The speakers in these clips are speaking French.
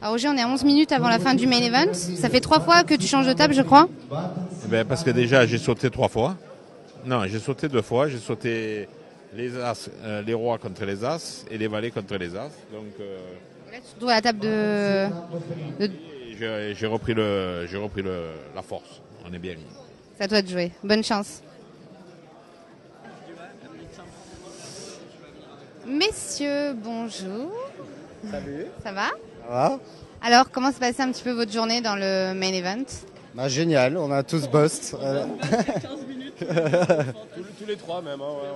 Alors Roger, on est à 11 minutes avant la fin du main event. Ça fait 3 fois que tu changes de table, je crois. Parce que déjà, j'ai sauté 3 fois. Non, j'ai sauté 2 fois. J'ai sauté les as, les rois contre les as et les valets contre les as. Donc, Là, tu te trouves à la table de... j'ai repris la force. On est bien mis. C'est à toi de jouer. Bonne chance. Messieurs, bonjour. Salut. Ça va? Ça va? Alors, comment s'est passée un petit peu votre journée dans le main event? Génial, on a tous bust. 15 minutes. tous les 3 même. Hein, ouais,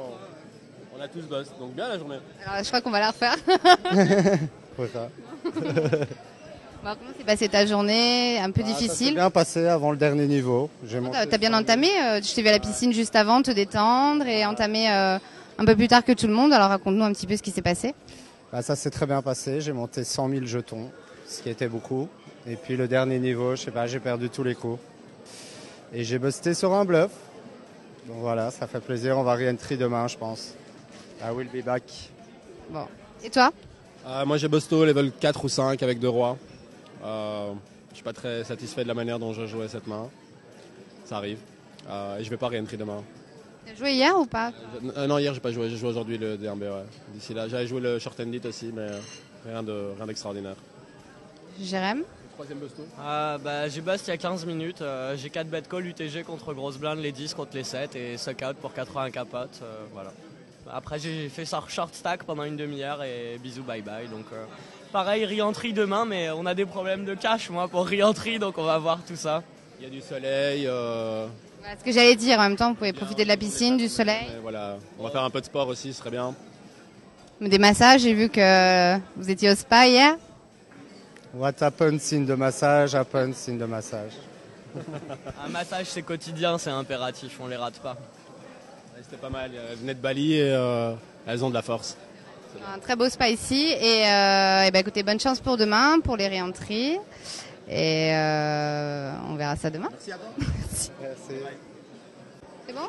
on a tous bust. Donc bien la journée. Alors, je crois qu'on va la refaire. Faut ça. Bon, comment s'est passée ta journée? Un peu Ça s'est difficile? bien passé avant le dernier niveau. T'as bien entamé? Je t'ai vu à la piscine juste avant, te détendre et entamer un peu plus tard que tout le monde. Alors, raconte-nous un petit peu ce qui s'est passé. Ça s'est très bien passé. J'ai monté 100 000 jetons, ce qui était beaucoup. Et puis le dernier niveau, je sais pas, j'ai perdu tous les coups. Et j'ai busté sur un bluff. Donc voilà, ça fait plaisir. On va re-entry demain, je pense. I will be back. Bon. Et toi? Moi j'ai busto level 4 ou 5 avec 2 rois. Je suis pas très satisfait de la manière dont je jouais cette main. Ça arrive. Et je vais pas re-entry demain. T'as joué hier ou pas? Non, hier j'ai pas joué. J'ai joué aujourd'hui le DMB. Ouais. D'ici là, j'avais joué le short ended aussi, mais rien d'extraordinaire. Jérém? Troisième busto. J'ai bust il y a 15 minutes. J'ai 4 bet call UTG contre grosse blinde, les 10 contre les 7 et suck out pour 80 capotes. Voilà. Après j'ai fait short stack pendant une demi-heure et bisous bye bye. Donc pareil, re-entry demain, mais on a des problèmes de cash moi pour re-entry, donc on va voir tout ça. Il y a du soleil. Voilà ce que j'allais dire. En même temps, vous pouvez profiter de la piscine, du soleil. Voilà. On va faire un peu de sport aussi, ce serait bien. Des massages, j'ai vu que vous étiez au spa hier. What happens in the massage happens in the massage. Un massage c'est quotidien, c'est impératif, on les rate pas. Ouais, c'était pas mal. Elles venaient de Bali et elles ont de la force. Un très beau spa ici. Et écoutez, bonne chance pour demain, pour les réentrées. Et on verra ça demain. Merci à toi. Merci. C'est bon?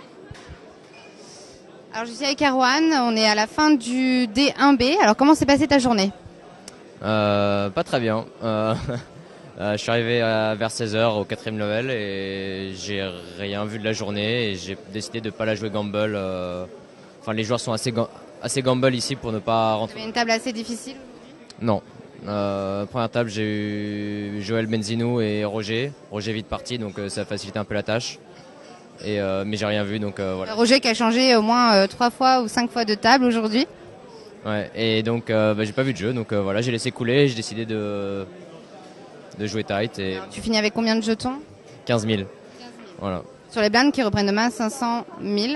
Alors je suis avec Erwan, on est à la fin du D1B. Alors comment s'est passée ta journée? Pas très bien. Je suis arrivé vers 16h au 4e level et j'ai rien vu de la journée et j'ai décidé de ne pas la jouer gamble. Les joueurs sont assez gamble ici pour ne pas rentrer. Tu avais une table assez difficile? Non. Première table, j'ai eu Joël Benzinou et Roger. Roger vite parti, donc ça a facilité un peu la tâche. Mais j'ai rien vu, donc voilà. Roger qui a changé au moins 3 fois ou 5 fois de table aujourd'hui. Ouais, et donc j'ai pas vu de jeu, donc voilà, j'ai laissé couler, j'ai décidé de jouer tight. Et Alors, tu finis avec combien de jetons? 15 000. Voilà. Sur les blindes qui reprennent demain 500 000.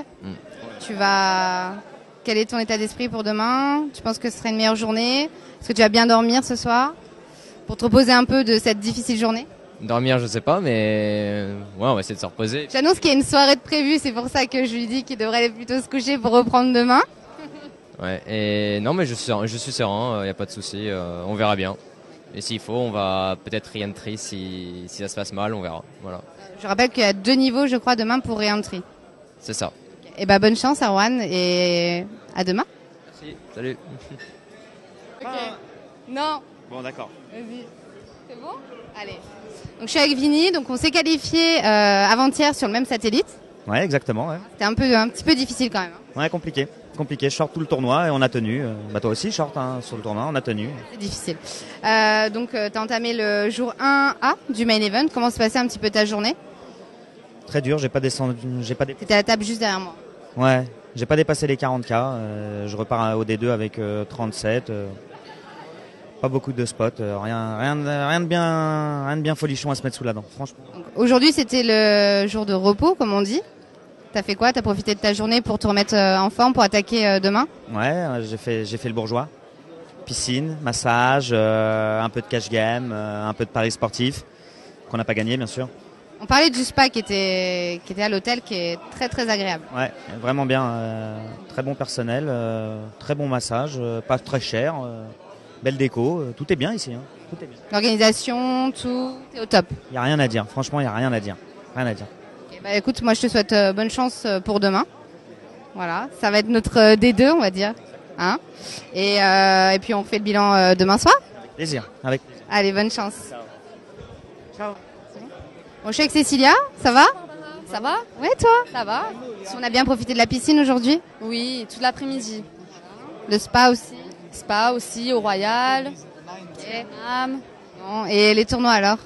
Quel est ton état d'esprit pour demain? Tu penses que ce serait une meilleure journée? Est-ce que tu vas bien dormir ce soir pour te reposer un peu de cette difficile journée? Dormir, je sais pas, mais ouais, on va essayer de se reposer. J'annonce qu'il y a une soirée de prévue, c'est pour ça que je lui dis qu'il devrait plutôt se coucher pour reprendre demain. Ouais, et non, mais je suis serein, y a pas de souci, on verra bien. Et s'il faut, on va peut-être re-entry si ça se passe mal, on verra. Voilà. Je rappelle qu'il y a 2 niveaux, je crois, demain pour re-entry. C'est ça. Et bonne chance, Erwan, et à demain. Merci. Salut. Ok. Non. Bon, d'accord. Vas-y. C'est bon? Allez. Donc je suis avec Vini, donc on s'est qualifié avant-hier sur le même satellite. Ouais, exactement. Ouais, C'était un petit peu difficile quand même. ouais compliqué. Compliqué. Je short tout le tournoi et on a tenu. Toi aussi, short sur le tournoi, on a tenu. C'est difficile. Donc tu as entamé le jour 1A du main event. Comment se passait un petit peu ta journée? Très dur, j'ai pas descendu. C'était à la table juste derrière moi. Ouais, j'ai pas dépassé les 40K. Je repars au D2 avec 37. Pas beaucoup de spots. Rien de bien folichon à se mettre sous la dent, franchement. Aujourd'hui, c'était le jour de repos, comme on dit. T'as fait quoi? T'as profité de ta journée pour te remettre en forme pour attaquer demain? Ouais, j'ai fait le bourgeois. Piscine, massage, un peu de cash game, un peu de paris sportif qu'on n'a pas gagné, bien sûr. On parlait du spa qui était à l'hôtel, qui est très très agréable. Ouais, vraiment bien. Très bon personnel, très bon massage, pas très cher, belle déco. Tout est bien ici. Tout est bien. L'organisation, tout est au top. Il n'y a rien à dire. Franchement, il n'y a rien à dire. Rien à dire. Okay, écoute, moi je te souhaite bonne chance pour demain. Voilà, ça va être notre D2, on va dire. Hein, et puis on fait le bilan demain soir. Avec plaisir. Allez, bonne chance. Ciao. Bon, je suis avec Cécilia, ça va? Ça va? Ouais, toi? Ça va? On a bien profité de la piscine aujourd'hui? Oui, toute l'après-midi. Le spa aussi? Spa aussi, au Royal. Bon, et les tournois alors?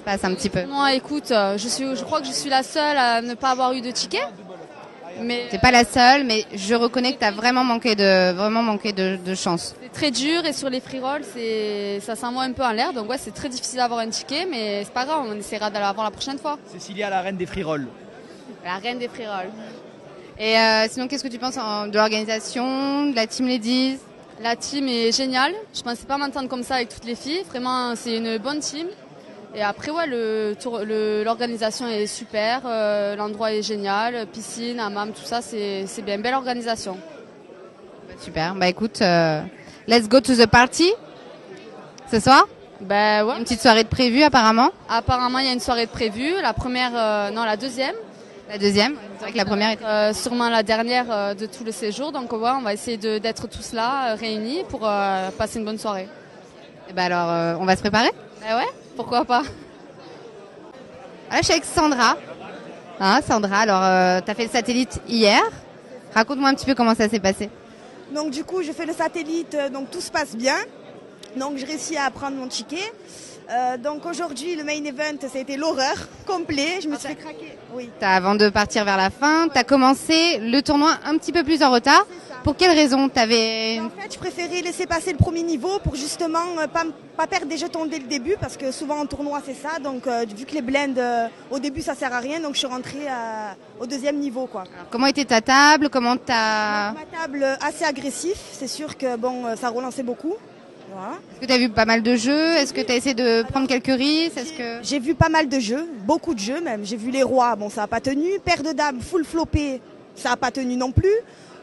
Ça se passe un petit peu. Moi, écoute, je crois que je suis la seule à ne pas avoir eu de ticket. Mais T'es pas la seule, mais je reconnais que t'as vraiment manqué de chance. c'est très dur et sur les free rolls, ça s'envoie un peu en l'air. Donc ouais, c'est très difficile d'avoir un ticket, mais c'est pas grave, on essaiera de l'avoir la prochaine fois. Cécilia, la reine des free rolls. La reine des free rolls. Et sinon, qu'est-ce que tu penses de l'organisation, de la Team Ladies? La team est géniale. Je pensais pas m'entendre comme ça avec toutes les filles. Vraiment, c'est une bonne team. Et après, ouais, l'organisation est super. L'endroit est génial. Piscine, hammam, tout ça, c'est bien. Belle organisation. Super. Bah écoute, let's go to the party. Ce soir? Ben ouais. Une petite soirée de prévue apparemment. Apparemment, il y a une soirée de prévue. La première, non, la deuxième. La deuxième. C'est vrai que la première était... Sûrement la dernière de tout le séjour. Donc ouais, on va essayer d'être tous là, réunis, pour passer une bonne soirée. Et bah alors, on va se préparer? Ben ouais, pourquoi pas. Voilà, je suis avec Sandra. Hein, Sandra, alors t'as fait le satellite hier. Raconte-moi un petit peu comment ça s'est passé. Donc du coup, je fais le satellite, donc tout se passe bien. Donc je réussis à prendre mon ticket. Donc aujourd'hui, le main event, ça a été l'horreur complet. Je me suis fait craquer. Oui. Avant de partir vers la fin, t'as commencé le tournoi un petit peu plus en retard. Pour quelle raison? En fait, je préférais laisser passer le premier niveau pour justement pas perdre des jetons dès le début, parce que souvent en tournoi c'est ça. Donc vu que les blends au début ça sert à rien, donc je suis rentrée au deuxième niveau, quoi. Alors, comment était ta table? Comment t'as... Ma table assez agressif, c'est sûr que bon, ça relançait beaucoup. Voilà. Est-ce que tu as vu pas mal de jeux? Est-ce que tu as essayé de prendre quelques risques? J'ai vu pas mal de jeux, beaucoup de jeux même. J'ai vu les rois, bon ça n'a pas tenu. Paire de dames, full floppé, ça n'a pas tenu non plus.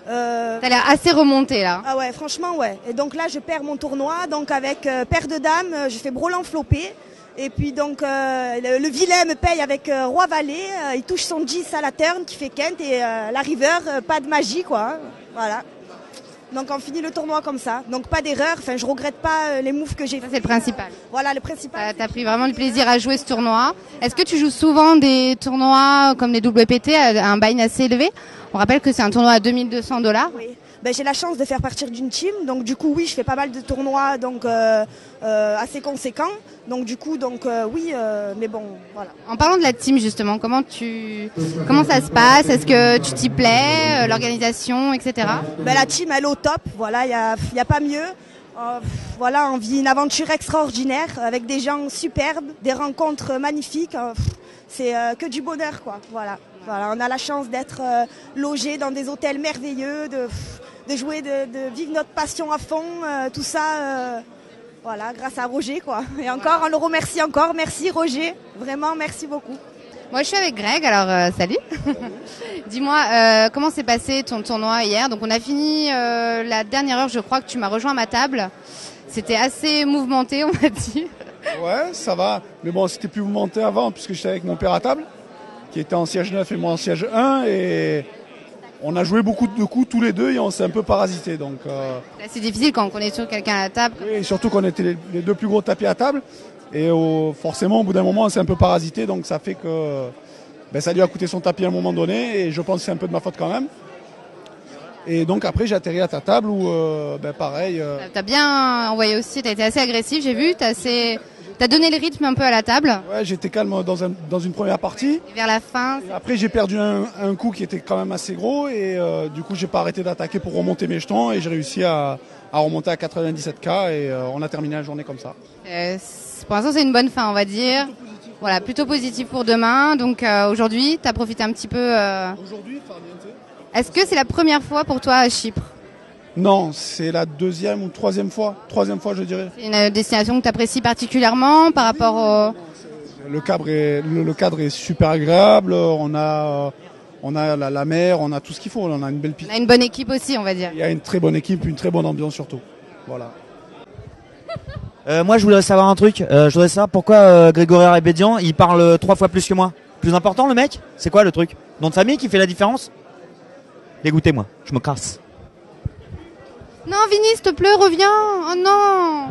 T'as l'air assez remonté là. Ah ouais, franchement ouais. Et donc là je perds mon tournoi, donc avec paire de dames, je fais brelan floppé. Et puis donc le vilain me paye avec roi valet, il touche son 10 à la turn qui fait quinte et la river, pas de magie quoi. Hein. Voilà. Donc on finit le tournoi comme ça. Donc pas d'erreur, enfin je regrette pas les moves que j'ai fait. C'est le principal. Voilà, le principal. T'as pris vraiment du plaisir à jouer ce tournoi. Est-ce que tu joues souvent des tournois comme les WPT à un buy-in assez élevé? On rappelle que c'est un tournoi à $2200. Oui. Ben, j'ai la chance de faire partir d'une team, donc du coup oui, je fais pas mal de tournois donc assez conséquents. Donc du coup oui, mais bon voilà. En parlant de la team justement, comment ça se passe? Est-ce que tu t'y plais, l'organisation, etc. Ben, la team elle est au top, voilà, il y a pas mieux. Voilà, on vit une aventure extraordinaire avec des gens superbes, des rencontres magnifiques. C'est que du bonheur quoi. Voilà, on a la chance d'être logé dans des hôtels merveilleux, de jouer, de vivre notre passion à fond, tout ça. Voilà, grâce à Roger quoi. Et encore, on le remercie encore. Merci Roger, vraiment merci beaucoup. Moi je suis avec Greg, alors salut. Dis-moi, comment s'est passé ton tournoi hier? Donc on a fini la dernière heure, je crois que tu m'as rejoint à ma table. C'était assez mouvementé, on m'a dit. Ouais, ça va. Mais bon, c'était plus mouvementé avant puisque j'étais avec mon père à table, qui était en siège 9 et moi en siège 1. Et on a joué beaucoup de coups tous les deux et on s'est un peu parasité. Donc, c'est difficile quand on connaît sur quelqu'un à la table. Oui, et surtout qu'on était les deux plus gros tapis à table. Et forcément, au bout d'un moment, on s'est un peu parasité. Donc ça fait que ça lui a coûté son tapis à un moment donné. Et je pense que c'est un peu de ma faute quand même. Et donc après, j'ai atterri à ta table où, pareil... T'as bien envoyé aussi, t'as été assez agressif, j'ai vu. T'as donné le rythme un peu à la table. Ouais, j'étais calme dans une première partie. Et vers la fin... Et après, j'ai perdu un coup qui était quand même assez gros. Et du coup, j'ai pas arrêté d'attaquer pour remonter mes jetons. Et j'ai réussi à remonter à 97K. Et on a terminé la journée comme ça. Pour l'instant, c'est une bonne fin, on va dire. Voilà, plutôt positif pour demain. Donc aujourd'hui, t'as profité un petit peu... Aujourd'hui, farniente. Est-ce que c'est la première fois pour toi à Chypre? Non, c'est la deuxième ou troisième fois. Troisième fois, je dirais. C'est une destination que tu apprécies particulièrement par rapport au... Le cadre est super agréable. On a la mer, on a tout ce qu'il faut. On a une belle piste. On a une bonne équipe aussi, on va dire. Il y a une très bonne équipe, une très bonne ambiance surtout. Voilà. Moi, je voudrais savoir un truc. Je voudrais savoir pourquoi Grégory Arébédian, il parle 3 fois plus que moi. Plus important, le mec? C'est quoi le truc? Nom de famille qui fait la différence? Dégoûtez-moi, je me casse. Non, Vinny, s'il te plaît, reviens. Oh non.